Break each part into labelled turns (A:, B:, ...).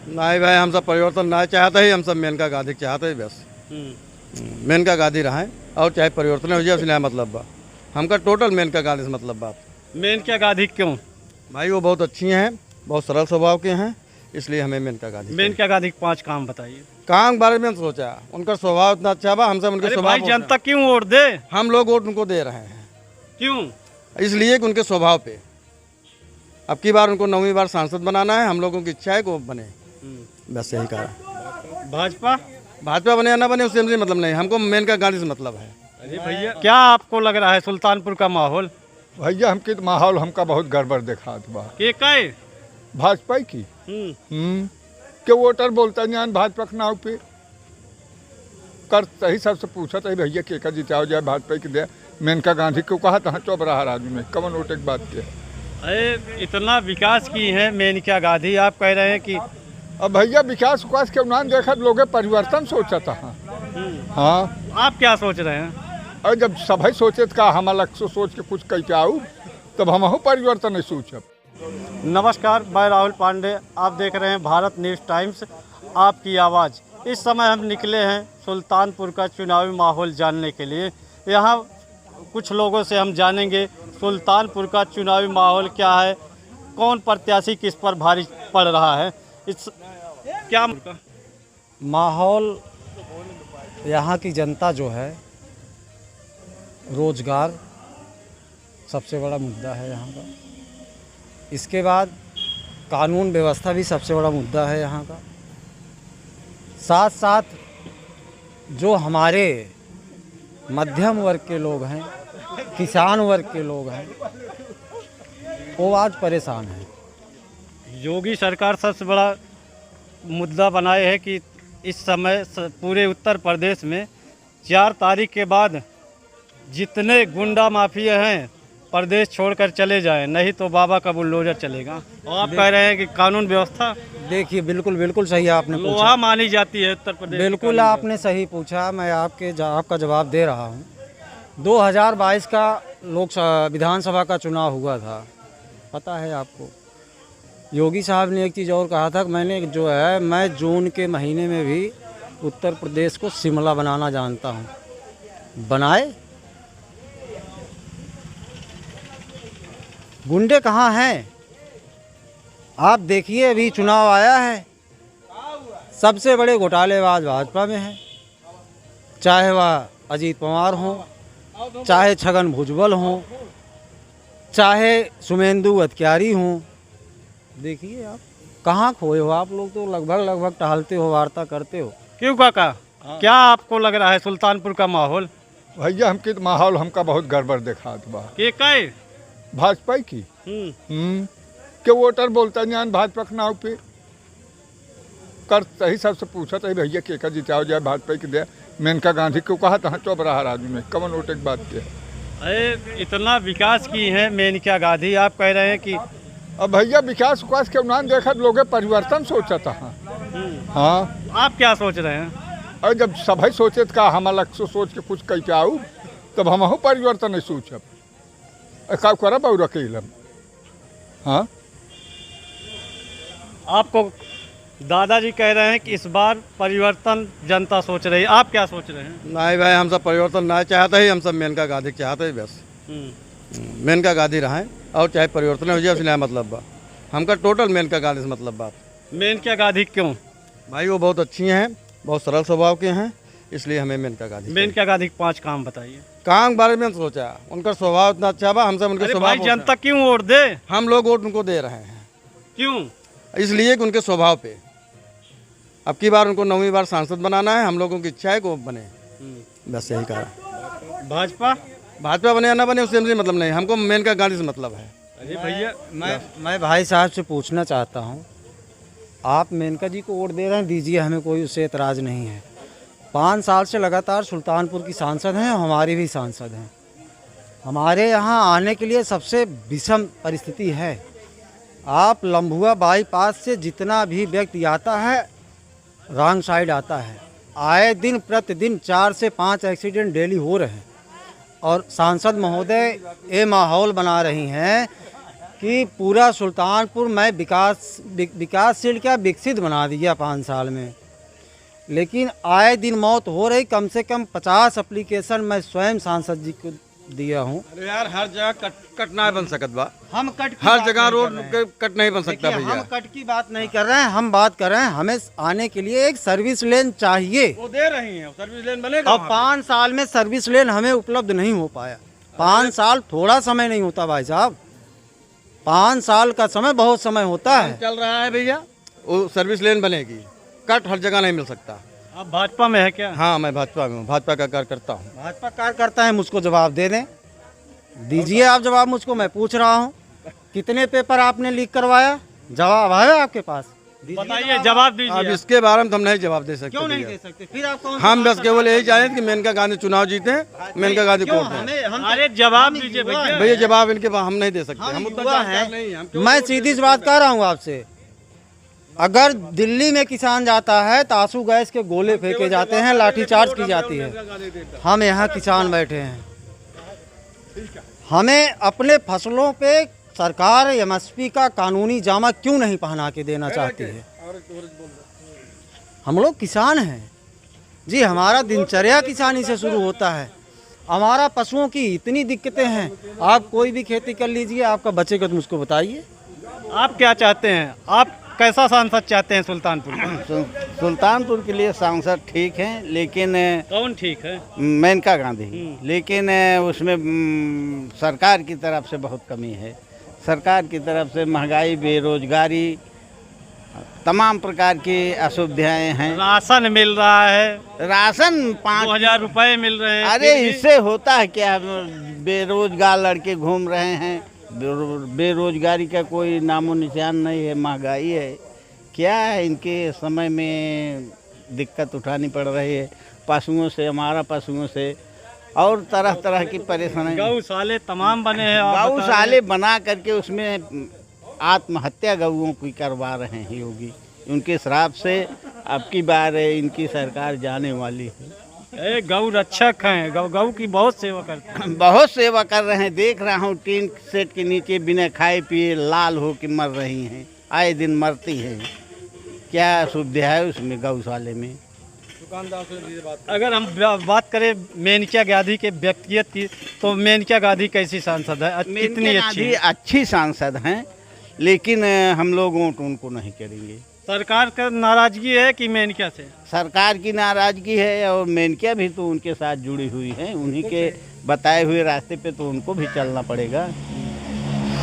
A: नहीं भाई, हम सब परिवर्तन ना चाहते ही, हम सब मेनका गांधी चाहते ही बस। मेनका गांधी रहें और चाहे परिवर्तन हो जाए, उसने मतलब बा हमका टोटल मेनका गांधी से मतलब बात।
B: मेनका गांधी क्यों?
A: भाई वो बहुत अच्छी हैं, बहुत सरल स्वभाव के हैं, इसलिए हमें मेनका गांधी चाहिए।
B: मेनका गांधी के 5 काम बताइए।
A: काम के बारे में सोचा, उनका स्वभाव इतना अच्छा बा, हमसे उनके
B: अरे
A: स्वभाव
B: भाई, जनता क्यों वोट दे?
A: हम लोग वोट उनको दे रहे हैं
B: क्यों?
A: इसलिए कि उनके स्वभाव पे। अब की बार उनको 9वीं बार सांसद बनाना है, हम लोगों की इच्छा है कि वो बने, बस यही कहा।
B: भाजपा
A: भाजपा बने या ना बने उससे हमसे मतलब नहीं, हमको मेनका गांधी से मतलब है।
B: अरे भैया, क्या आपको लग रहा है सुल्तानपुर का माहौल?
C: भैया हमके तो माहौल हमका बहुत गड़बड़ दिखात बा।
B: के कई
C: भाजपा की के वोटर बोलता नहीं भाजपा के नाव पे कर सही सबसे पूछा था भैया के जिताओ जाए भाजपा की दे। मेनका गांधी को कहा था चौब रहा आदमी में कमन वोटे की बात की।
B: अरे इतना विकास की है मेनका गांधी, आप कह रहे हैं कि
C: अब भैया विकास उकास के उन्होंने देखा लोग परिवर्तन सोचा था। हाँ,
B: आप क्या सोच रहे हैं?
C: और जब सभी सोचे तो हम अलग से सोच के कुछ कह के आऊ, तब हम परिवर्तन नहीं सोचब।
B: नमस्कार, मैं राहुल पांडे, आप देख रहे हैं भारत न्यूज़ टाइम्स, आपकी आवाज़। इस समय हम निकले हैं सुल्तानपुर का चुनावी माहौल जानने के लिए। यहाँ कुछ लोगों से हम जानेंगे सुल्तानपुर का चुनावी माहौल क्या है, कौन प्रत्याशी किस पर भारी पड़ रहा है। इस क्या
D: माहौल, यहाँ की जनता जो है, रोजगार सबसे बड़ा मुद्दा है यहाँ का। इसके बाद कानून व्यवस्था भी सबसे बड़ा मुद्दा है यहाँ का। साथ साथ जो हमारे मध्यम वर्ग के लोग हैं, किसान वर्ग के लोग हैं, वो आज परेशान हैं।
B: योगी सरकार सबसे बड़ा मुद्दा बनाए है कि इस समय पूरे उत्तर प्रदेश में 4 तारीख के बाद जितने गुंडा माफिया हैं प्रदेश छोड़कर चले जाएं, नहीं तो बाबा का बुलडोजर चलेगा। और आप कह रहे हैं कि कानून व्यवस्था,
D: देखिए बिल्कुल सही आपने पूछा,
B: लोहा मानी जाती है उत्तर प्रदेश।
D: बिल्कुल आपने सही पूछा, मैं आपका जवाब दे रहा हूँ। 2022 का विधानसभा का चुनाव हुआ था, पता है आपको। योगी साहब ने एक चीज़ और कहा था कि मैं जून के महीने में भी उत्तर प्रदेश को शिमला बनाना जानता हूँ। बनाए? गुंडे कहाँ हैं? आप देखिए, अभी चुनाव आया है, सबसे बड़े घोटालेबाज भाजपा में हैं, चाहे वह अजीत पवार हों, चाहे छगन भुजबल हों, चाहे शुभेंदु अधिकारी हों। देखिए आप कहाँ खोए हो, आप लोग तो लगभग टहलते हो, वार्ता करते हो।
B: क्यों काका, क्या आपको लग रहा है सुल्तानपुर का माहौल?
C: भैया हमके तो माहौल हमका बहुत गड़बड़ दिखात बा।
B: के कई
C: भाजपा की के वोटर बोलता नहीं भाजपा के नाव पे कर सही सबसे पूछा था भैया के जिताओ जाए भाजपा की दे। मेनका गांधी को कहा था चौब रहा आदमी में कमन वोटे की बात की।
B: अरे इतना विकास की है मेनका गांधी, आप कह रहे हैं कि
C: अब भैया विकास उकास के उन्होंने देखा लोग परिवर्तन सोचा था। हाँ,
B: आप क्या सोच रहे हैं?
C: और जब सभी सोचे तो हम अलग से सोच के कुछ कह के आऊ, तब हम परिवर्तन नहीं सोचब। का करब और अकेले। हाँ,
B: आपको दादाजी कह रहे हैं कि इस बार परिवर्तन जनता सोच रही है, आप क्या सोच रहे हैं?
A: नहीं भाई, हम सब परिवर्तन ना चाहते ही, हम सब मेनका गांधी चाहते ही बस। मेनका गांधी रहें और चाहे परिवर्तन हो जाए, उसने मतलब बा हमका टोटल मेनका गांधी से मतलब बात।
B: मेनका गांधी क्यों?
A: भाई वो बहुत अच्छी हैं, बहुत सरल स्वभाव के हैं, इसलिए हमें मेनका गांधी चाहिए।
B: मेनका गांधी के 5 काम बताइए।
A: काम के बारे में सोचा, उनका स्वभाव इतना अच्छा बा, हमसे उनके
B: अरे
A: स्वभाव
B: भाई, जनता क्यों वोट दे?
A: हम लोग वोट उनको दे रहे हैं
B: क्यों?
A: इसलिए कि उनके स्वभाव पे। अब की बार उनको 9वीं बार सांसद बनाना है, हम लोगों की इच्छा है कि वो बने, बस यही कहा। भाजपा बने या ना बने उससे हमसे मतलब नहीं, हमको मेनका गांधी से मतलब है।
B: अरे भैया,
D: मैं भाई साहब से पूछना चाहता हूँ, आप मेनका जी को वोट दे रहे हैं, दीजिए, हमें कोई उससे एतराज़ नहीं है। 5 साल से लगातार सुल्तानपुर की सांसद हैं, हमारी भी सांसद हैं। हमारे यहाँ आने के लिए सबसे विषम परिस्थिति है। आप लम्भुआ बाईपास से जितना भी व्यक्ति आता है, रॉन्ग साइड आता है। आए दिन प्रतिदिन 4 से 5 एक्सीडेंट डेली हो रहे हैं। और सांसद महोदय ये माहौल बना रही हैं कि पूरा सुल्तानपुर मैं विकासशील क्या विकसित बना दिया 5 साल में, लेकिन आए दिन मौत हो रही। कम से कम 50 एप्लीकेशन मैं स्वयं सांसद जी को दिया हूँ।
A: अरे यार हर जगह कट ना बन सकत बा,
D: हम कट की
A: हर
D: बात
A: जगह
D: नहीं
A: रोड
D: कर रहे हैं।
A: कट नहीं बन सकता
D: देखिए,
A: भैया।
D: हम कट की बात नहीं कर रहे हैं, हम बात कर रहे हैं हमें आने के लिए एक सर्विस लेन चाहिए।
A: वो दे रही हैं, सर्विस लेन बनेगा।
D: अब 5 साल में सर्विस लेन हमें उपलब्ध नहीं हो पाया। 5 साल थोड़ा समय नहीं होता भाई साहब, 5 साल का समय बहुत समय होता है।
A: चल रहा है भैया, वो सर्विस लेन बनेगी, कट हर जगह नहीं मिल सकता।
B: आप भाजपा में है क्या?
A: हाँ मैं भाजपा में हूँ, भाजपा का कार्यकर्ता हूँ।
D: भाजपा कार्यकर्ता है, मुझको जवाब दे दें, दीजिए आप जवाब मुझको। मैं पूछ रहा हूँ कितने पेपर आपने लीक करवाया, जवाब है आपके पास?
B: बताइए, जवाब
A: अब
B: दीजिए।
A: इसके बारे में तो हम नहीं जवाब दे सकते
D: क्यों नहीं
A: भैया।
D: दे सकते? फिर आप कौन
A: हम बस केवल यही चाहें कि मेनका गांधी चुनाव जीते, मेनका गांधी
D: क्यों?
A: कोर्ट में।
D: हमें हम
B: अरे जवाब दीजिए भैया।
A: भैया जवाब इनके पास हम नहीं दे सकते, हम उतना
D: युवा
A: जानकार
D: हैं।
A: नहीं हैं। हम क्यों
D: मैं सीधी सी बात कह रहा हूँ आपसे, अगर दिल्ली में किसान जाता है तो आंसू गैस के गोले फेंके जाते हैं, लाठीचार्ज की जाती है। हम यहाँ किसान बैठे हैं, हमें अपने फसलों पे सरकार एमएसपी का कानूनी जामा क्यों नहीं पहना के देना चाहती है? हम लोग किसान हैं जी, हमारा दिनचर्या किसानी से शुरू होता है। हमारा पशुओं की इतनी दिक्कतें हैं, आप कोई भी खेती कर लीजिए, आपका बचेगा तो मुझको बताइए।
B: आप क्या चाहते हैं? आप कैसा सांसद चाहते हैं सुल्तानपुर का?
E: सुल्तानपुर के लिए सांसद ठीक हैं, लेकिन
B: कौन ठीक है?
E: मेनका गांधी, लेकिन उसमें सरकार की तरफ से बहुत कमी है। सरकार की तरफ से महंगाई, बेरोजगारी, तमाम प्रकार की असुविधाएं हैं।
B: राशन मिल रहा है,
E: राशन
B: 2000 रुपए मिल रहे हैं।
E: अरे
B: फिर भी-
E: इससे होता है क्या? बेरोजगार लड़के घूम रहे हैं, बेरोजगारी का कोई नामो निशान नहीं है। महंगाई है, क्या है, इनके समय में दिक्कत उठानी पड़ रही है पशुओं से, हमारा पशुओं से, और तरह तरह की परेशानी।
B: गौशाले तमाम बने हैं। आप बता रहे
E: गौशाले बना करके उसमें आत्महत्या गऊओं की करवा रहे हैं योगी। उनके श्राप से अब की बार इनकी सरकार जाने वाली है।
B: हैं। गौ रक्षक हैं, गौ की बहुत सेवा करते हैं।
E: बहुत सेवा कर रहे हैं, देख रहा हूँ टीन सेट के नीचे बिना खाए पिए लाल हो के मर रही हैं, आए दिन मरती हैं। क्या सुविधा है उसमें गौशाले में?
B: अगर हम बात करें मेनका गांधी के व्यक्तिगत की, तो मेनका गांधी कैसी सांसद है? कितनी
E: मेनका
B: अच्छी
E: गांधी
B: है?
E: अच्छी सांसद हैं, लेकिन हम लोग वोट उनको नहीं करेंगे।
B: सरकार का नाराजगी है कि मेनका से?
E: सरकार की नाराजगी है, और मेनका भी तो उनके साथ जुड़ी हुई है। उन्हीं के बताए हुए रास्ते पे तो उनको भी चलना पड़ेगा।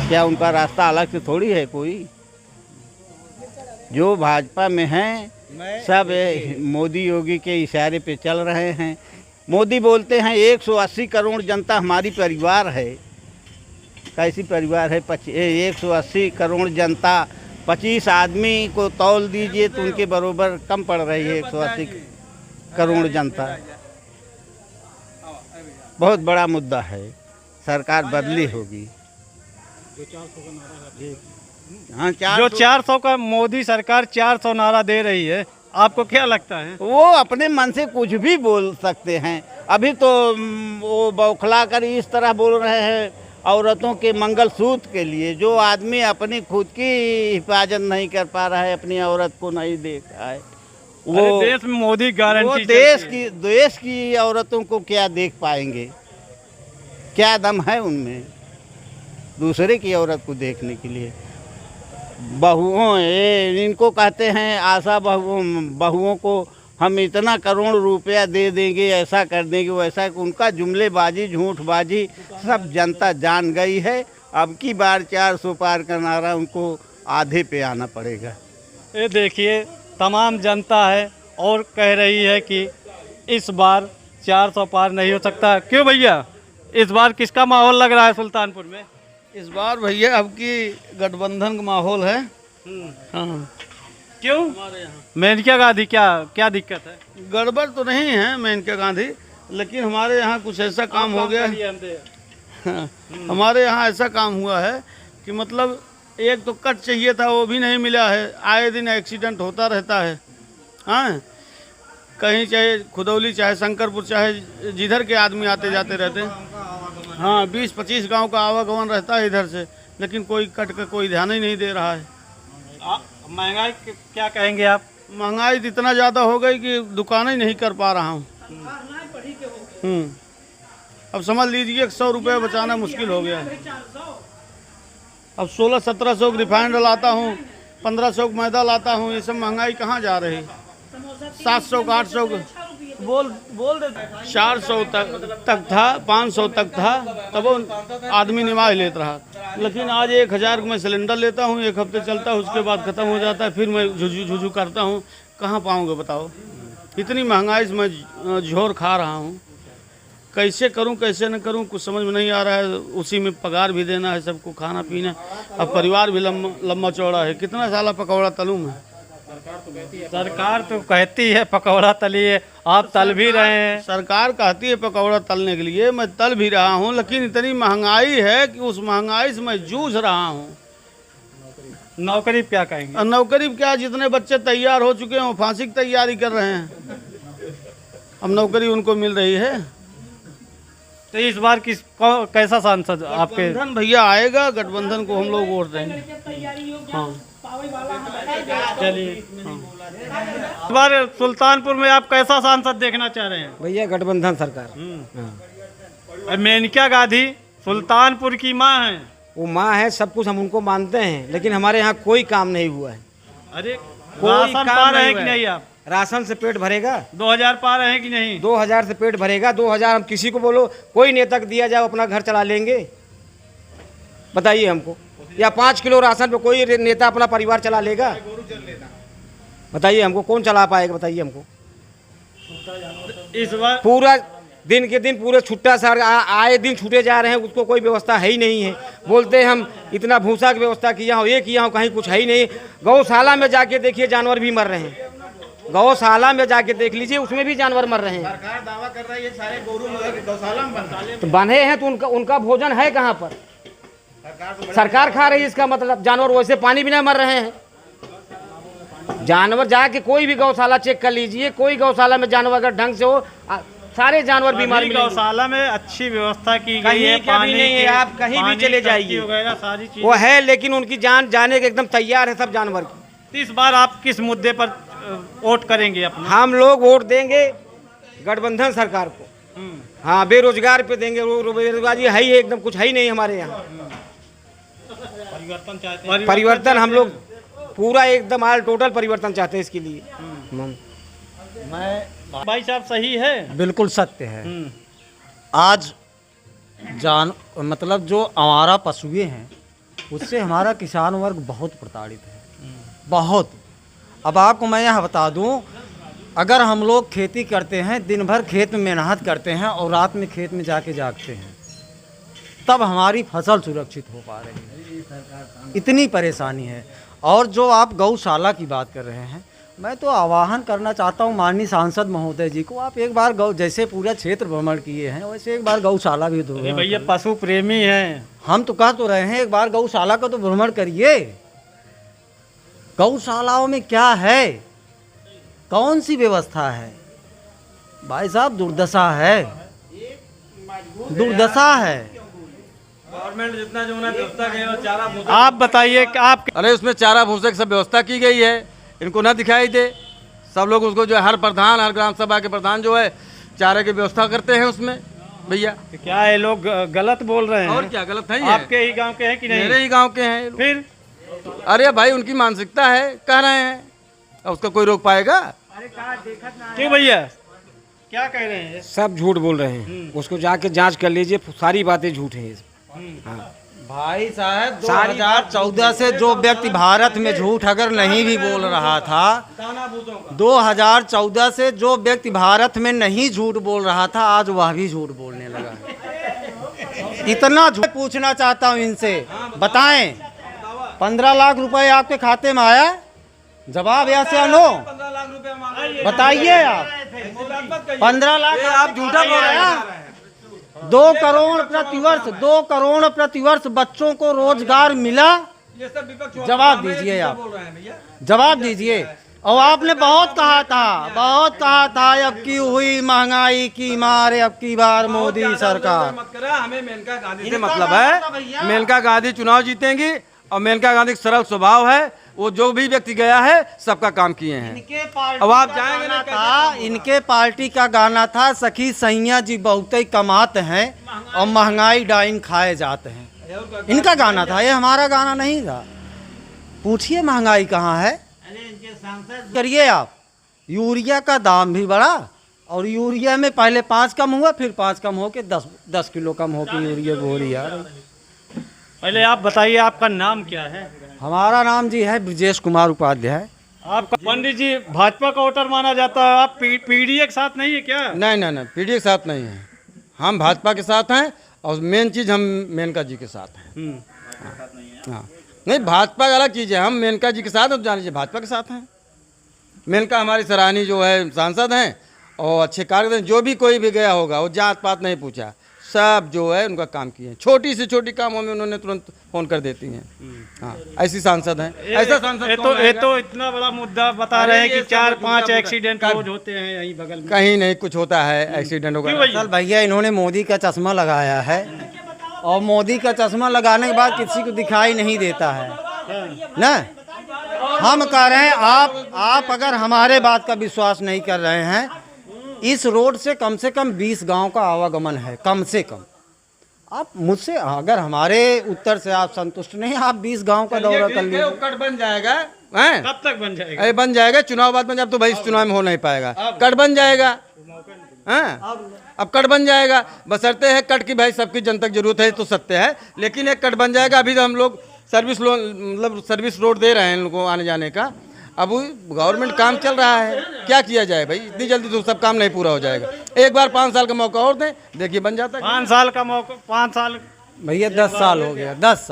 E: क्या उनका रास्ता अलग से थोड़ी है कोई? जो भाजपा में हैं सब मोदी योगी के इशारे पे चल रहे हैं। मोदी बोलते हैं 180 करोड़ जनता हमारी परिवार है। कैसी परिवार है? 180 करोड़ जनता, 25 आदमी को तौल दीजिए तो उनके बरोबर कम पड़ रही है 180 करोड़ जनता। बहुत बड़ा मुद्दा है, सरकार बदली होगी। हाँ,
B: जो 400 का मोदी सरकार 400 नारा दे रही है, आपको क्या लगता है?
E: वो अपने मन से कुछ भी बोल सकते हैं। अभी तो वो बौखला कर इस तरह बोल रहे हैं औरतों के मंगलसूत्र के लिए। जो आदमी अपनी खुद की हिफाजत नहीं कर पा रहा है, अपनी औरत को नहीं देख रहा है,
B: अरे देश में मोदी
E: वो
B: गारंटी
E: देश की औरतों को क्या देख पाएंगे? क्या दम है उनमें दूसरे की औरत को देखने के लिए? बहुओं, इनको कहते हैं आशा बहुओं को हम इतना करोड़ रुपया दे देंगे, ऐसा कर देंगे, वैसा। उनका जुमलेबाजी, झूठबाजी सब जनता जान गई है। अब की बार 400 पार का नारा उनको आधे पे आना पड़ेगा।
B: ये देखिए, तमाम जनता है और कह रही है कि इस बार 400 पार नहीं हो सकता। क्यों भैया, इस बार किसका माहौल लग रहा है सुल्तानपुर में?
A: इस बार भैया अब की गठबंधन का माहौल है। हाँ,
B: क्यों? मेनका गांधी क्या दिक्कत है?
A: गड़बड़ तो नहीं है मेनका गांधी, लेकिन हमारे यहाँ कुछ ऐसा काम हो गया। हाँ, हमारे यहाँ ऐसा काम हुआ है कि मतलब एक तो कट चाहिए था, वो भी नहीं मिला है। आए दिन एक्सीडेंट होता रहता है। हाँ, कहीं चाहे खुदौली, चाहे शंकरपुर, चाहे जिधर के आदमी आते जाते रहते हैं। हाँ, 20-25 गांव का आवागमन रहता है इधर से,
E: लेकिन कोई कट का कोई ध्यान ही नहीं दे रहा है।
B: महंगाई क्या कहेंगे आप?
E: महंगाई तो इतना ज़्यादा हो गई कि दुकान ही नहीं कर पा रहा हूँ। अब समझ लीजिए 100 रुपये बचाना मुश्किल हो गया है। अब 1600-1700 रिफाइंड लाता हूँ, 1500 मैदा लाता हूँ, ये सब महंगाई कहाँ जा रही? 700-800 बोल दे 400 तक था, 500 तक था, तब वो आदमी निभाए लेता रहा। लेकिन आज 1000 मैं सिलेंडर लेता हूँ, 1 हफ्ते चलता है, उसके बाद ख़त्म हो जाता है, फिर मैं झुझू करता हूँ। कहाँ पाऊँगा बताओ? इतनी महंगाई से मैं झोर खा रहा हूँ। कैसे करूं कैसे न करूं कुछ समझ में नहीं आ रहा है। उसी में पगार भी देना है, सबको खाना पीना, अब परिवार भी लम्बा चौड़ा है। कितना साला पकौड़ा तलूं मैं?
B: सरकार तो कहती है पकौड़ा तलिए, आप तल भी रहे हैं।
E: सरकार कहती है पकौड़ा तलने के लिए, मैं तल भी रहा हूं, लेकिन इतनी महंगाई है कि उस महंगाई से मैं जूझ रहा हूं।
B: नौकरी क्या कहेंगे?
E: और नौकरी क्या, जितने बच्चे तैयार हो चुके हैं वो फांसी की तैयारी कर रहे हैं, अब नौकरी उनको मिल रही है।
B: तो इस बार कैसा सांसद आपके?
E: गठबंधन भैया आएगा, गठबंधन को हम लोग वोट देंगे। हाँ
B: चलिए, इस बार सुल्तानपुर में आप कैसा सांसद देखना चाह रहे हैं?
D: भैया गठबंधन सरकार।
B: मेनका गांधी सुल्तानपुर की माँ है।
D: वो माँ है, सब कुछ हम उनको मानते हैं, लेकिन हमारे यहाँ कोई काम नहीं हुआ है।
B: अरे
D: कोई
B: राशन
D: काम
B: पा
D: नहीं
B: रहे हैं
D: हुआ
B: कि
D: है।
B: नहीं आप?
D: राशन से पेट भरेगा?
B: 2000 पा रहे हैं कि नहीं?
D: 2000 से पेट भरेगा? 2000 हम किसी को बोलो, कोई नेता को दिया जाए अपना घर चला लेंगे? बताइए हमको। या 5 किलो राशन पे कोई नेता अपना परिवार चला लेगा? बताइए हमको, कौन चला पाएगा? बताइए हमको।
B: इस बार
D: पूरा दिन के दिन पूरे छुट्टा सर आए दिन छूटे जा रहे हैं, उसको कोई व्यवस्था है ही नहीं है। बोलते हैं हम इतना भूसा की व्यवस्था किया हूँ, ये किया हूँ, कहीं कुछ है ही नहीं। गौशाला में जाके देखिए, जानवर भी मर रहे हैं। गौशाला में जाके देख लीजिए, उसमें भी जानवर मर रहे हैं।
E: सरकार दावा कर रही है सारे गोरू गौशाला में बंद।
D: तो बंधे हैं तो उनका भोजन है कहाँ पर? सरकार खा रही है, इसका मतलब जानवर वैसे पानी बिना मर रहे हैं। जानवर जाके कोई भी गौशाला चेक कर लीजिए, कोई गौशाला में जानवर अगर ढंग से हो, सारे जानवर बीमार मिलेंगे।
B: गौशाला में अच्छी व्यवस्था की गई
D: कहीं
B: है,
D: का भी नहीं है, आप कहीं भी चले जाइए
B: वगैरह सारी चीज
D: वो है, लेकिन उनकी जान जाने के एकदम तैयार है सब जानवर की।
B: इस बार आप किस मुद्दे पर वोट करेंगे अपना?
D: हम लोग वोट देंगे गठबंधन सरकार को। हाँ, बेरोजगार पे देंगे। बेरोजगारी है ही एकदम, कुछ है ही नहीं हमारे यहाँ।
B: परिवर्तन चाहते हैं?
D: परिवर्तन हम लोग पूरा एकदम ऑल टोटल परिवर्तन चाहते हैं इसके लिए।
B: भाई साहब सही है?
D: बिल्कुल सत्य है। आज मतलब जो आवारा पशुएं हैं, उससे हमारा किसान वर्ग बहुत प्रताड़ित है, बहुत। अब आपको मैं यह बता दूं, अगर हम लोग खेती करते हैं, दिन भर खेत में मेहनत करते हैं और रात में खेत में जाके जागते हैं, तब हमारी फसल सुरक्षित हो पा रही है। इतनी परेशानी है। और जो आप गौशाला की बात कर रहे हैं, मैं तो आह्वान करना चाहता हूँ माननीय सांसद महोदय जी को, आप एक बार जैसे पूरा क्षेत्र भ्रमण किए हैं, वैसे एक बार गौशाला भी तो।
B: भैया पशु प्रेमी हैं,
D: हम तो कह तो रहे हैं, एक बार गौशाला का तो भ्रमण करिए। गौशालाओं में क्या है, कौन सी व्यवस्था है? भाई साहब दुर्दशा है, दुर्दशा है।
B: गवर्नमेंट जितना जो है व्यवस्था चारा। आप बताइए कि आप
A: अरे उसमें चारा भूसे की सब व्यवस्था की गई है, इनको ना दिखाई दे। सब लोग उसको जो है, हर प्रधान, हर ग्राम सभा के प्रधान जो है चारे की व्यवस्था करते हैं उसमें। भैया
B: क्या है, लोग गलत बोल रहे हैं?
A: और क्या गलत है?
B: आपके ही गांव के हैं कि नहीं?
A: मेरे ही गांव के हैं।
B: फिर
A: अरे भाई उनकी मानसिकता है, कह रहे हैं, अब उसका कोई रोक पाएगा?
B: क्यों भैया, क्या कह रहे हैं?
D: सब झूठ बोल रहे हैं, उसको जाके जांच कर लीजिए, सारी बातें झूठ हैं। हाँ।
A: भाई साहब
D: 2014 से जो व्यक्ति भारत में झूठ अगर नहीं भी बोल रहा था, 2014 से जो व्यक्ति भारत में नहीं झूठ बोल रहा था, आज वह भी झूठ बोलने लगा है। इतना झूठ पूछना चाहता हूँ इनसे, बताएं 15 लाख रुपए आपके खाते में आया? जवाब यस या नो बताइए आप। 15 लाख आप झूठा बोल रहे हैं। 2 करोड़ प्रतिवर्ष, 2 करोड़ प्रतिवर्ष बच्चों को रोजगार मिला? जवाब दीजिए आप, जवाब दीजिए। और आपने बहुत कहा था अब की हुई महंगाई की मार, अब की बार मोदी सरकार।
A: मत करा, हमें मेनका गांधी से मतलब है। मेनका गांधी चुनाव जीतेंगी और मेनका गांधी का सरल स्वभाव है, वो जो भी व्यक्ति गया है सबका काम किए हैं। अब आप जाएंगे ना
D: था, इनके पार्टी का गाना था सखी सैया जी बहुत ही कमाते हैं और महंगाई डाइन खाए जाते हैं। इनका गाना था, ये हमारा गाना नहीं था। पूछिए महंगाई कहाँ है करिए आप। यूरिया का दाम भी बढ़ा और यूरिया में पहले 5 कम हुआ, फिर 5 कम हो के 10 किलो कम हो के यूरिया बोरी आ रही।
B: पहले आप बताइए आपका नाम क्या है?
D: हमारा नाम जी है ब्रजेश कुमार उपाध्याय।
B: आपका पंडित जी भाजपा का वोटर माना जाता है, आप पीडीए के साथ नहीं है क्या?
A: नहीं, पीडी के साथ नहीं है, हम भाजपा के साथ हैं और मेन चीज़ हम मेनका जी के साथ हैं। हाँ, नहीं भाजपा का अलग चीज़ है, हम मेनका जी के साथ हैं, जान लीजिए भाजपा के साथ हैं। मेनका हमारी सराहनीय जो है सांसद हैं और अच्छे कार्य, जो भी कोई भी गया होगा वो जात पात नहीं पूछा, सब जो है उनका काम किए हैं। छोटी से छोटी कामों में उन्होंने तुरंत फोन कर देती हैं। हाँ, ऐसी सांसद हैं। ऐसा सांसद
B: तो इतना बड़ा मुद्दा बता रहे हैं कि 4-5 एक्सीडेंट रोज होते हैं यहीं बगल में।
A: कहीं नहीं कुछ होता है एक्सीडेंट होगा।
D: चल भैया, इन्होंने मोदी का चश्मा लगाया है और मोदी का चश्मा लगाने के बाद किसी को दिखाई नहीं देता है ना। हम कह रहे हैं आप अगर हमारे बात का विश्वास नहीं कर रहे हैं, इस रोड से कम 20 गांव का आवागमन है, कम से कम। आप मुझसे अगर हमारे उत्तर से आप संतुष्ट नहीं, आप 20 गांव का दौरा कर लीजिए।
A: कट बन जाएगा, हैं?
B: कब तक बन जाएगा?
A: अरे बन जाएगा, चुनाव बाद में जब तो भाई इस चुनाव में हो नहीं पाएगा, कट बन जाएगा। हाँ, अब कट बन जाएगा, बशर्ते है कट की भाई सबकी जनता की जरूरत है तो सत्य है, लेकिन एक कट बन जाएगा। अभी तो हम लोग सर्विस रोड दे रहे हैं इन लोगों को आने जाने का। अब गवर्नमेंट काम चल रहा है, क्या किया जाए भाई, इतनी जल्दी तो सब काम नहीं पूरा हो जाएगा। एक बार 5 साल का मौका और दें, देखिए बन जाता है।
B: 5 साल का मौका, 5 साल
D: भैया 10 साल हो गया। 10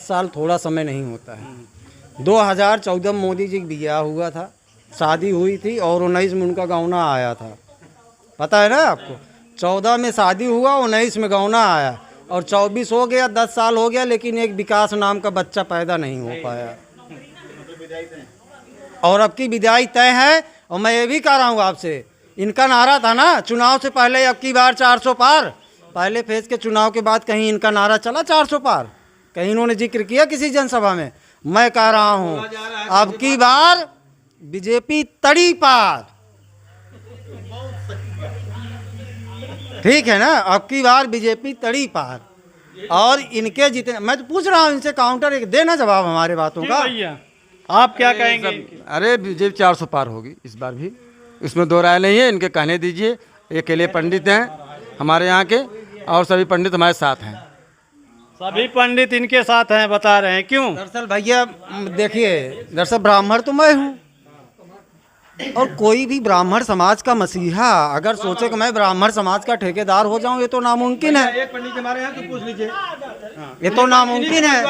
D: साल थोड़ा समय नहीं होता है। 2014 में मोदी जी ब्याह हुआ था, शादी हुई थी और 19 में उनका गौना आया था, पता है ना आपको। 14 में शादी हुआ, 19 में गौना आया और 24 हो गया, 10 साल हो गया, लेकिन एक विकास नाम का बच्चा पैदा नहीं हो पाया। और अब की विदाई तय है। और मैं ये भी कह रहा हूँ आपसे, इनका नारा था ना चुनाव से पहले अब की बार 400 पार। पहले फेज के चुनाव के बाद कहीं इनका नारा चला 400 पार? कहीं इन्होंने जिक्र किया किसी जनसभा में? मैं कह रहा हूँ अब की बार बीजेपी तड़ी पार, ठीक है ना। अब की बार बीजेपी तड़ी पार और इनके जितने, मैं तो पूछ रहा हूँ इनसे काउंटर एक देना जवाब हमारे बातों का।
B: आप क्या कहेंगे?
A: अरे बीजेपी 400 पार होगी इस बार भी, इसमें दो राय नहीं है। इनके कहने दीजिए, ये अकेले पंडित हैं हमारे यहाँ के और सभी पंडित हमारे साथ हैं।
B: सभी पंडित इनके साथ हैं, बता रहे हैं क्यों?
D: दरअसल भैया देखिए, दरअसल ब्राह्मण तो मैं हूँ और कोई भी ब्राह्मण समाज का मसीहा अगर सोचे कि मैं ब्राह्मण समाज का ठेकेदार हो जाऊं, ये तो नामुमकिन है।
A: एक पंडित हमारे यहाँ तो पूछ लीजिए,
D: ये तो नामुमकिन है,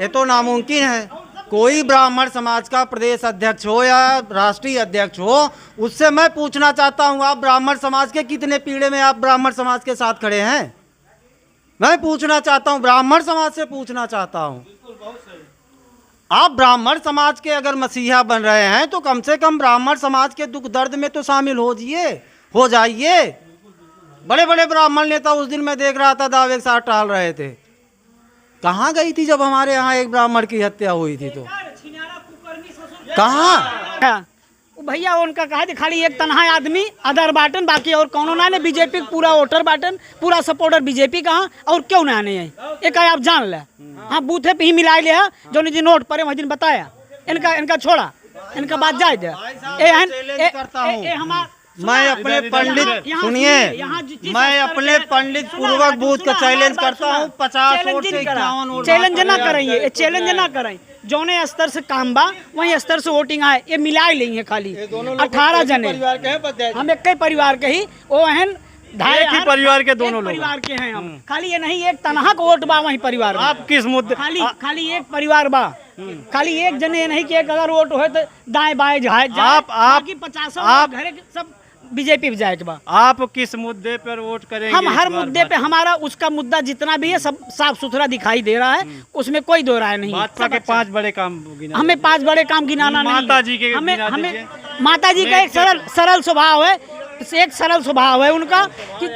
D: ये तो नामुमकिन है। कोई ब्राह्मण समाज का प्रदेश अध्यक्ष हो या राष्ट्रीय अध्यक्ष हो, उससे मैं पूछना चाहता हूं, आप ब्राह्मण समाज के कितने पीढ़े में आप ब्राह्मण समाज के साथ खड़े हैं? मैं पूछना चाहता हूं, ब्राह्मण समाज से पूछना चाहता हूं। आप ब्राह्मण समाज के अगर मसीहा बन रहे हैं तो कम से कम ब्राह्मण समाज के दुख दर्द में तो शामिल हो जाइए। बड़े बड़े ब्राह्मण नेता उस दिन मैं देख रहा था दावे के साथ टाल रहे थे। कहाँ गई थी जब हमारे यहाँ एक ब्राह्मण की हत्या हुई थी? तो कहाँ
F: भैया उनका कहा थी खाली एक तनहा आदमी अदर बाटन, बाकी और कौन ना बीजेपी पूरा वोटर बाटन, पूरा सपोर्टर बीजेपी कहाँ और क्यों ना आने एक आप जान ले। हाँ, बूथे पे ही मिला लिया जो निजी नोट पर वही दिन बताया। इनका छोड़ा, इनका बात जाए दे।
D: मैं अपने पंडित सुनिए, मैं अपने पंडित पूर्वक बूथ का चैलेंज करता हूँ। 50 वोट से 51 वोट
F: चैलेंज ना करेंगे, चैलेंज ना करें। जौने स्तर से काम बा वही स्तर से वोटिंग आए, ये मिला ही लेंगे। खाली 18 जने हम एक ही परिवार के ही, वो अहन
B: एक ही परिवार के दोनों लोग
F: परिवार के हैं हम। खाली ये नहीं एक तनहा का वोट बा वही परिवार।
B: आप किस मुद्दे?
F: खाली एक परिवार बा, खाली एक जने नहीं कि एक अगर वोट हो तो दाएं बाएं जाए।
B: आप
F: 50 घर सब बीजेपी पे जाए के बाद।
B: आप किस मुद्दे पर वोट करेंगे?
F: हम
B: इस
F: हर
B: बार
F: मुद्दे पे, हमारा उसका मुद्दा जितना भी है सब साफ सुथरा दिखाई दे रहा है, उसमें कोई दो राय नहीं है।
B: भाजपा के 5 बड़े काम गिना
F: हमें 5 बड़े काम गिनाना नहीं है।
B: माता जी के
F: हमें
B: गिना
F: हमें
B: दीजिए।
F: माता जी का एक सरल स्वभाव है, एक सरल स्वभाव है उनका कि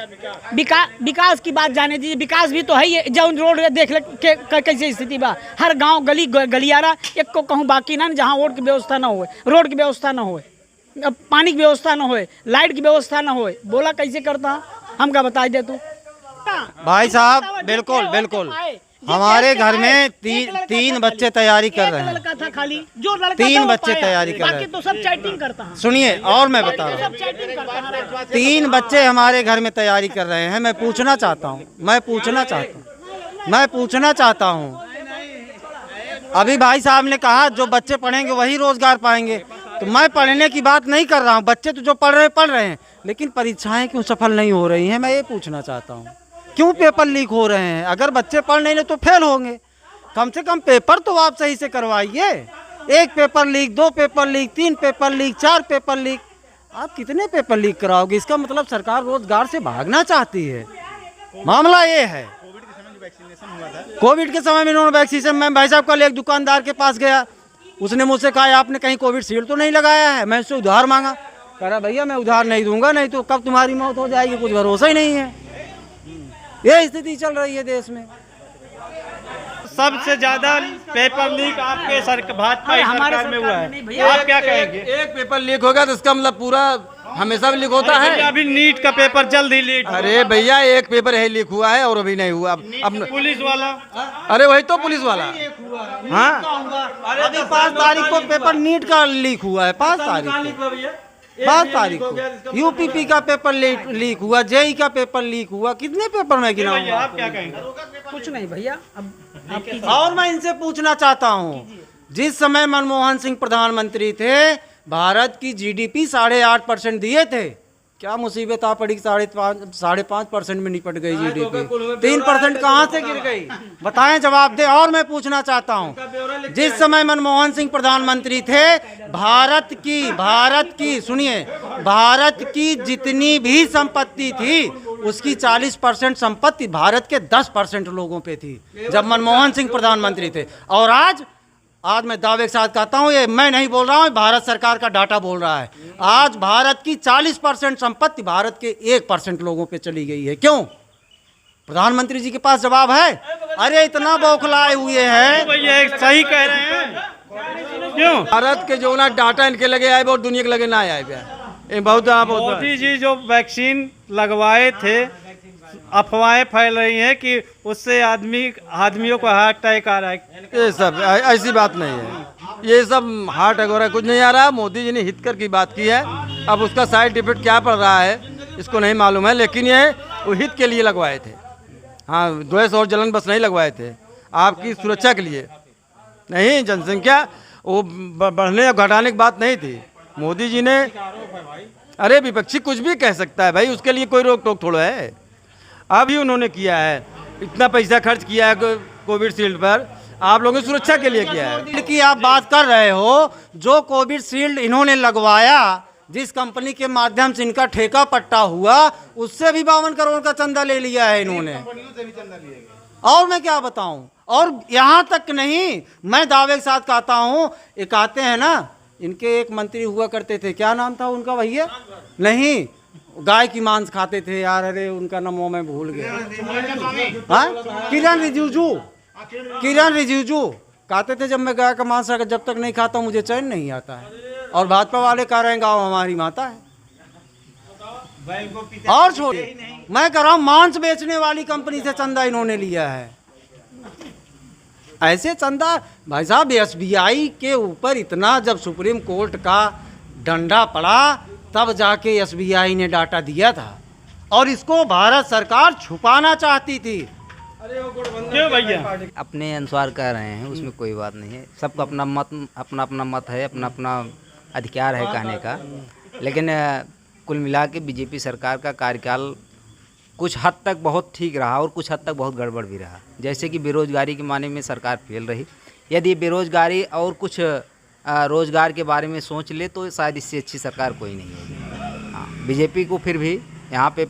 F: विकास की बात जाने दीजिए। विकास भी तो है ही, जो रोड देख ले कैसे स्थिति बा, हर गांव गली गलियारा एक को कहूँ बाकी ना जहाँ रोड की व्यवस्था ना हो, रोड की व्यवस्था ना हो, पानी की व्यवस्था ना हो, लाइट की व्यवस्था ना हो, बोला कैसे करता हमका बताई दे तू।
D: भाई साहब बिल्कुल बिल्कुल, हमारे घर में तीन बच्चे तैयारी कर रहे हैं।
F: लड़का था खाली, जो लड़का
D: 3
F: था वो
D: बच्चे
F: पाया,
D: तैयारी कर रहे
F: बाकी
D: हैं।
F: तो सब चैटिंग करता है।
D: सुनिए और मैं बता रहा हूँ,
F: सब चैटिंग करता है।
D: 3 बच्चे हमारे घर में तैयारी कर रहे हैं। मैं पूछना चाहता हूँ अभी भाई साहब ने कहा जो बच्चे पढ़ेंगे वही रोजगार पाएंगे, तो मैं पढ़ने की बात नहीं कर रहा हूँ। बच्चे तो जो पढ़ रहे हैं, लेकिन परीक्षाएं क्यों सफल नहीं हो रही हैं, मैं ये पूछना चाहता हूँ। क्यों पेपर लीक हो रहे हैं? अगर बच्चे पढ़ नहीं रहे तो फेल होंगे। कम से कम पेपर तो आप सही से करवाइए। 1 paper leak, 2 paper leak, 3 paper leak, 4 paper leak, आप कितने पेपर लीक कराओगे? इसका मतलब सरकार रोजगार से भागना चाहती है। मामला ये है, कोविड के समय में इन्होंने वैक्सीनेशन, मैं भाई साहब कल एक दुकानदार के पास गया, उसने मुझसे कहा आपने कहीं कोविड शील्ड तो नहीं लगाया है? मैं उससे उधार मांगा, कह रहा भैया मैं उधार नहीं दूंगा, नहीं तो कब तुम्हारी मौत हो जाएगी कुछ भरोसा ही नहीं है। ये स्थिति चल रही है देश में।
B: सबसे ज्यादा पेपर लीक आपके भाजपा की
F: हमारे
B: सरकार में हुआ
F: सरकार में नहीं
B: है,
F: भैया।
B: आप क्या कहेंगे?
A: एक पेपर लीक होगा तो इसका मतलब पूरा हमेशा भी लीक होता है।
B: अभी नीट का पेपर जल्द ही लीक।
A: अरे भैया एक पेपर है लीक हुआ है और अभी नहीं हुआ। अब
B: पुलिस वाला,
A: अरे वही तो पुलिस वाला। हाँ
D: अभी 5 तारीख को पेपर नीट का लीक हुआ है। 5 तारीख को यूपीपी का पेपर लीक हुआ, जेई का पेपर लीक हुआ। कितने पेपर में गिनाऊंगा?
B: आप क्या कहेंगे?
F: कुछ नहीं भैया, अब आप कीजिए।
D: और मैं इनसे पूछना चाहता हूँ, जिस समय मनमोहन सिंह प्रधानमंत्री थे, भारत की जीडीपी 8.5% दिए थे। क्या मुसीबत आ पड़ी? 5.5% में निपट गई जीडीपी। 3% कहाँ से गिर गई? बताएं, जवाब दे। और मैं पूछना चाहता हूँ, जिस समय मनमोहन सिंह प्रधानमंत्री थे, भारत की सुनिए, भारत की जितनी भी संपत्ति थी उसकी 40% संपत्ति भारत के 10% लोगों पे थी जब मनमोहन सिंह प्रधानमंत्री थे। और आज मैं दावे के साथ कहता हूँ, ये मैं नहीं बोल रहा हूँ, भारत सरकार का डाटा बोल रहा है, आज भारत की 40% संपत्ति भारत के 1% लोगों पे चली गई है। क्यों? प्रधानमंत्री जी के पास जवाब है? अरे इतना बौखलाए हुए हैं।
B: भैया सही कह रहे हैं। क्यों?
A: भारत के जो ना डाटा इनके लगे आए और दुनिया के लगे ना आए बहुत।
B: मोदी जी जो वैक्सीन लगवाए थे, अफवाहें फैल रही हैं कि उससे आदमियों को हार्ट अटैक आ रहा है।
A: ये सब ऐसी बात नहीं है, ये सब हार्ट अटैक वगैरह कुछ नहीं आ रहा। मोदी जी ने हितकर की बात की है, अब उसका साइड इफेक्ट क्या पड़ रहा है इसको नहीं मालूम है, लेकिन ये वो हित के लिए लगवाए थे। हाँ, द्वेष और जलन बस नहीं लगवाए थे, आपकी सुरक्षा के लिए नहीं। जनसंख्या वो बढ़ने या घटाने की बात नहीं थी। मोदी जी ने, अरे विपक्षी कुछ भी कह सकता है भाई, उसके लिए कोई रोक टोक थोड़ा है। अभी उन्होंने किया है, इतना पैसा खर्च किया है कोविड शील्ड पर, आप लोगों की सुरक्षा के लिए किया है।
D: की आप बात कर रहे हो, जो कोविड शील्ड इन्होंने लगवाया, जिस कंपनी के माध्यम से इनका ठेका पट्टा हुआ, उससे भी 52 करोड़ का चंदा ले लिया है इन्होंने। और मैं क्या बताऊं? और यहाँ तक नहीं, मैं दावे के साथ कहता हूँ, एक आते हैं ना, इनके एक मंत्री हुआ करते थे, क्या नाम था उनका भैया? नहीं, गाय की मांस खाते थे यार, अरे उनका नाम मैं भूल गया। हाँ, किरण रिजिजू कहते थे, जब मैं गाय का मांस जब तक नहीं खाता मुझे चैन नहीं आता है। और भाजपा वाले कह रहे हैं गाँव हमारी माता है। और छोड़िए, मैं कह रहा हूँ मांस बेचने वाली कंपनी से चंदा इन्होंने लिया है। ऐसे चंदा भाई साहब, एसबीआई के ऊपर इतना जब सुप्रीम कोर्ट का डंडा पड़ा तब जाके एसबीआई ने डाटा दिया था, और इसको भारत सरकार छुपाना चाहती थी।
B: क्यों भैया?
G: अपने अनुसार कह रहे हैं, उसमें कोई बात नहीं है। सबका अपना मत है, अपना अपना अधिकार है कहने का। लेकिन कुल मिला के बीजेपी सरकार का कार्यकाल कुछ हद तक बहुत ठीक रहा और कुछ हद तक बहुत गड़बड़ भी रहा। जैसे कि बेरोजगारी के मामले में सरकार फेल रही। यदि बेरोजगारी और कुछ रोजगार के बारे में सोच ले तो शायद इससे अच्छी सरकार कोई नहीं होगी। हाँ, बीजेपी को फिर भी यहाँ पे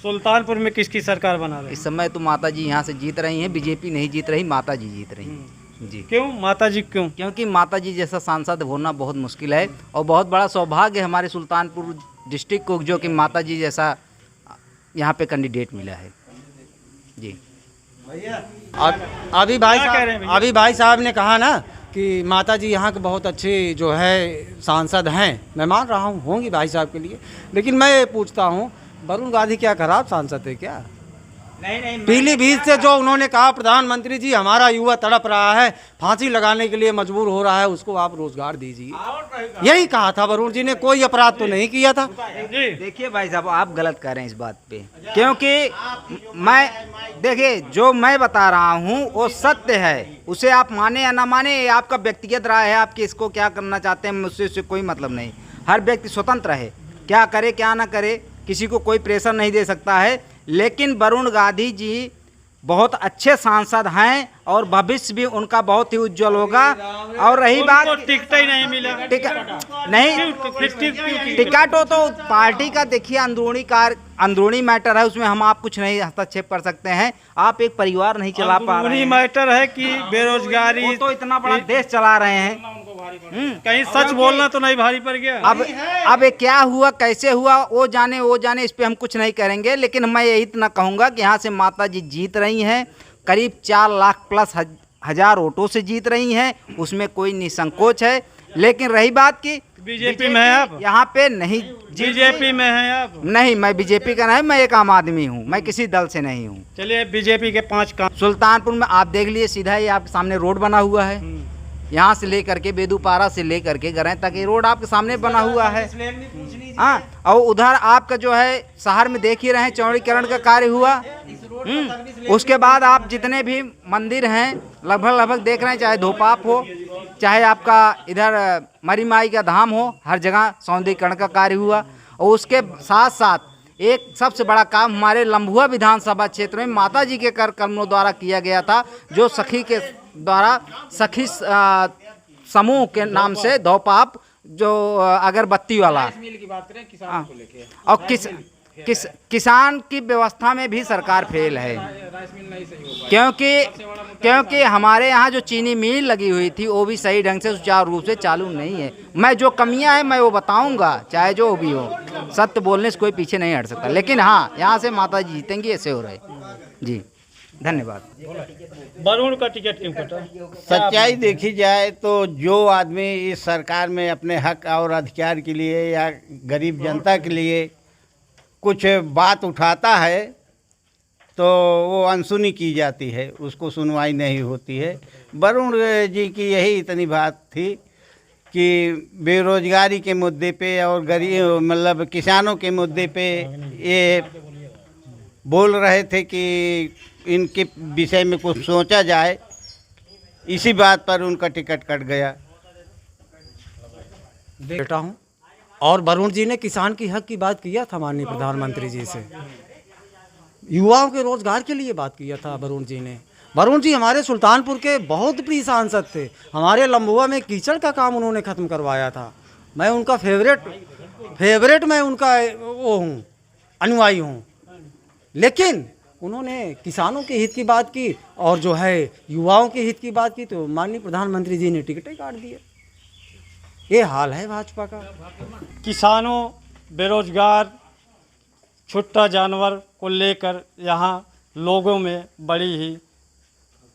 B: सुल्तानपुर में किसकी सरकार बना रहे हैं?
G: इस समय तो माता जी यहाँ से जीत रही हैं, बीजेपी नहीं जीत रही, माता जी जीत रही हैं जी।
B: क्यों माता जी क्यों?
G: क्योंकि माता जी जैसा सांसद होना बहुत मुश्किल है और बहुत बड़ा सौभाग्य हमारे सुल्तानपुर डिस्ट्रिक्ट को जो कि माता जी जैसा यहाँ पे कैंडिडेट मिला है जी।
D: अभी भाई साहब ने कहा ना कि माता जी यहाँ के बहुत अच्छे जो है सांसद हैं, मैं मान रहा हूँ होंगी भाई साहब के लिए, लेकिन मैं पूछता हूँ वरुण गांधी क्या खराब सांसद है क्या? नहीं, पीलीभीत से जो उन्होंने कहा प्रधानमंत्री जी हमारा युवा तड़प रहा है, फांसी लगाने के लिए मजबूर हो रहा है, उसको आप रोजगार दीजिए, यही कहा था वरुण जी ने, कोई अपराध तो नहीं किया था।
G: देखिए भाई साहब आप गलत कह रहे हैं इस बात पे, क्योंकि मैं देखिए जो मैं बता रहा हूँ वो सत्य है, उसे आप माने या ना माने ये आपका व्यक्तिगत राय है, आप किसको क्या करना चाहते हैं मुझसे कोई मतलब नहीं। हर व्यक्ति स्वतंत्र है, क्या करे क्या ना करे, किसी को कोई प्रेशर नहीं दे सकता है। लेकिन वरुण गांधी जी बहुत अच्छे सांसद हैं और भविष्य भी उनका बहुत ही उज्जवल होगा। और रही बात
B: टिकट ही नहीं मिला,
G: टिकट हो तो पार्टी का देखिए अंदरूनी मैटर है, उसमें हम आप कुछ नहीं हस्तक्षेप कर सकते हैं। आप एक परिवार नहीं चला पा रहे हैं,
B: मैटर है कि बेरोजगारी,
G: वो तो इतना बड़ा देश चला रहे हैं,
B: कहीं सच बोलना तो नहीं भारी पड़ गया।
G: अब ये क्या हुआ कैसे हुआ वो जाने इस पे हम कुछ नहीं करेंगे। लेकिन मैं यही इतना कहूँगा कि यहाँ से माता जी जीत रही हैं, करीब 4 लाख प्लस हजार वोटों से जीत रही हैं, उसमें कोई निसंकोच है। लेकिन रही बात की
B: बीजेपी में है आप?
G: यहाँ पे नहीं,
B: बीजेपी में है आप?
G: नहीं, मैं बीजेपी का नहीं, मैं एक आम आदमी हूँ, मैं किसी दल से नहीं हूँ।
B: चलिए बीजेपी के 5 काम।
G: सुल्तानपुर में आप देख लिए, सीधा ही आपके सामने रोड बना हुआ है, यहाँ से लेकर के बेदूपारा से लेकर के गरई तक ये रोड आपके सामने बना हुआ है। हाँ, और उधर आपका जो है शहर में देख ही रहे हैं चौड़ीकरण का कार्य हुआ। उसके बाद आप जितने भी मंदिर हैं लगभग देख रहे हैं, चाहे धोपाप हो, चाहे आपका इधर मरी माई का धाम हो, हर जगह सौंदर्यीकरण का कार्य हुआ। और उसके साथ साथ एक सबसे बड़ा काम हमारे लम्भुआ विधानसभा क्षेत्र में माता जी के कर कर्मों द्वारा किया गया था, जो सखी के द्वारा सखी समूह के नाम से धोपाप जो अगरबत्ती वाला और किसान की व्यवस्था में भी सरकार फेल है, क्योंकि हमारे यहाँ जो चीनी मिल लगी हुई थी वो भी सही ढंग से सुचारू रूप से चालू नहीं है। मैं जो कमियां हैं मैं वो बताऊंगा, चाहे जो भी हो, सत्य बोलने से कोई पीछे नहीं हट सकता। लेकिन हाँ, यहाँ से माता जी जीतेंगी, ऐसे हो रहे जी। धन्यवाद।
B: वरुण का टिकट क्यों कटा?
E: सच्चाई देखी जाए तो जो आदमी इस सरकार में अपने हक और अधिकार के लिए या गरीब जनता के लिए कुछ बात उठाता है तो वो अनसुनी की जाती है, उसको सुनवाई नहीं होती है। वरुण जी की यही इतनी बात थी कि बेरोजगारी के मुद्दे पे और गरीब मतलब किसानों के मुद्दे पे ये बोल रहे थे कि इनके विषय में कुछ सोचा जाए, इसी बात पर उनका टिकट कट गया।
D: बेटा हूँ और वरुण जी ने किसान की हक की बात किया था माननीय प्रधानमंत्री जी से, युवाओं के रोजगार के लिए बात किया था वरुण जी ने। वरुण जी हमारे सुल्तानपुर के बहुत प्रिय सांसद थे, हमारे लम्बुआ में कीचड़ का काम उन्होंने ख़त्म करवाया था। मैं उनका फेवरेट मैं उनका वो हूँ, अनुयायी हूँ। लेकिन उन्होंने किसानों के हित की बात की और जो है युवाओं के हित की बात की तो माननीय प्रधानमंत्री जी ने टिकटें काट दिए। ये हाल है भाजपा का।
B: किसानों, बेरोजगार, छुट्टा जानवर को लेकर यहाँ लोगों में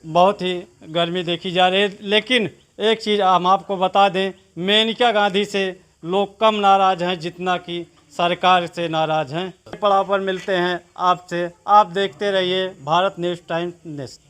B: बहुत ही गर्मी देखी जा रही है। लेकिन एक चीज़ हम आपको बता दें, मेनका गांधी से लोग कम नाराज़ हैं जितना कि सरकार से नाराज़ हैं। पड़ाव पर मिलते हैं आपसे, आप देखते रहिए भारत न्यूज़ टाइम्स नेशन।